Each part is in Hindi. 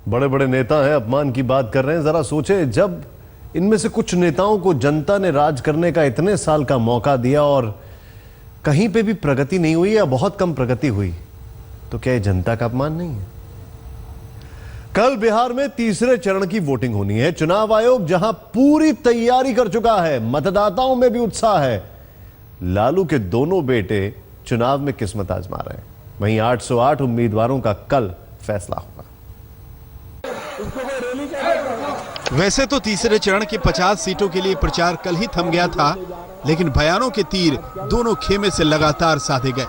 बड़े बड़े नेता हैं, अपमान की बात कर रहे हैं। जरा सोचे, जब इनमें से कुछ नेताओं को जनता ने राज करने का इतने साल का मौका दिया और कहीं पे भी प्रगति नहीं हुई या बहुत कम प्रगति हुई, तो क्या ये जनता का अपमान नहीं है? कल बिहार में तीसरे चरण की वोटिंग होनी है। चुनाव आयोग जहां पूरी तैयारी कर चुका है, मतदाताओं में भी उत्साह है। लालू के दोनों बेटे चुनाव में किस्मत आजमा रहे हैं। वहीं 808 उम्मीदवारों का कल फैसला होगा। वैसे तो तीसरे चरण की 50 सीटों के लिए प्रचार कल ही थम गया था, लेकिन बयानों के तीर दोनों खेमे से लगातार साधे गए।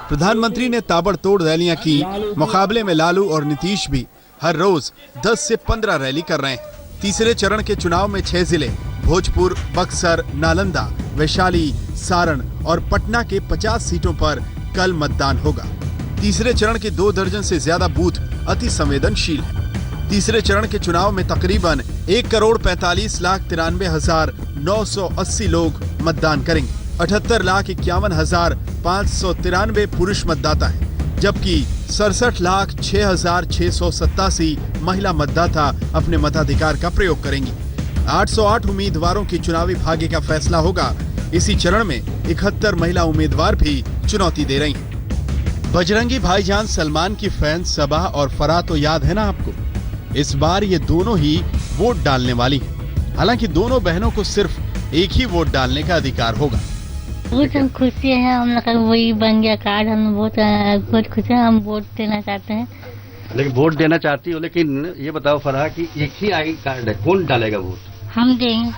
प्रधानमंत्री ने ताबड़तोड़ रैलियां की। मुकाबले में लालू और नीतीश भी हर रोज 10 से 15 रैली कर रहे हैं। तीसरे चरण के चुनाव में 6 जिले भोजपुर, बक्सर, नालंदा, वैशाली, सारण और पटना के 50 सीटों पर कल मतदान होगा। तीसरे चरण के 2 दर्जन से ज्यादा बूथ अति संवेदनशील है। तीसरे चरण के चुनाव में तकरीबन 1,45,93,980 लोग मतदान करेंगे। 78,51,593 पुरुष मतदाता हैं, जबकि 67,06,687 महिला मतदाता अपने मताधिकार का प्रयोग करेंगी। 808 उम्मीदवारों की चुनावी भाग्य का फैसला होगा। इसी चरण में 71 महिला उम्मीदवार भी चुनौती दे रही हैं। बजरंगी भाईजान सलमान की फैन सबा और फराह तो याद है ना आपको? इस बार ये दोनों ही वोट डालने वाली हैं। हालांकि दोनों बहनों को सिर्फ एक ही वोट डालने का अधिकार होगा। बहुत हम खुशी है, हम लोग का वही बन गया कार्ड। हम बहुत खुश हैं, हम वोट देना चाहते हैं। लेकिन वोट देना चाहती हो, लेकिन ये बताओ फराह कि एक ही आई कार्ड है, कौन डालेगा वोट? हम देंगे।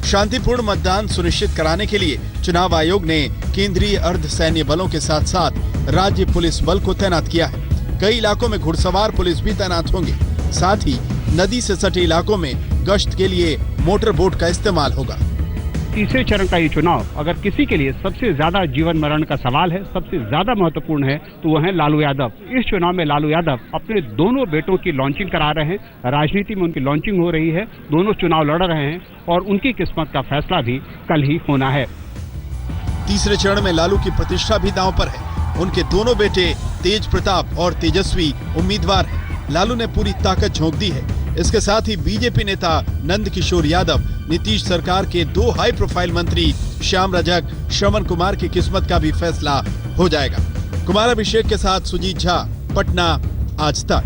शांतिपूर्ण मतदान सुनिश्चित कराने के लिए चुनाव आयोग ने केंद्रीय अर्धसैन्य बलों के साथ साथ राज्य पुलिस बल को तैनात किया है। कई इलाकों में घुड़सवार पुलिस भी तैनात होंगे। साथ ही नदी से सटे इलाकों में गश्त के लिए मोटर बोट का इस्तेमाल होगा। तीसरे चरण का ये चुनाव अगर किसी के लिए सबसे ज्यादा जीवन मरण का सवाल है, सबसे ज्यादा महत्वपूर्ण है, तो वो है लालू यादव। इस चुनाव में लालू यादव अपने दोनों बेटों की लॉन्चिंग करा रहे हैं। राजनीति में उनकी लॉन्चिंग हो रही है। दोनों चुनाव लड़ रहे हैं और उनकी किस्मत का फैसला भी कल ही होना है। तीसरे चरण में लालू की प्रतिष्ठा भी दांव पर है। उनके दोनों बेटे तेज प्रताप और तेजस्वी उम्मीदवार हैं। लालू ने पूरी ताकत झोंक दी है। इसके साथ ही बीजेपी नेता नंद किशोर यादव, नीतीश सरकार के 2 हाई प्रोफाइल मंत्री श्याम रजक, श्रवण कुमार की किस्मत का भी फैसला हो जाएगा। कुमार अभिषेक के साथ सुजीत झा, पटना, आज तक।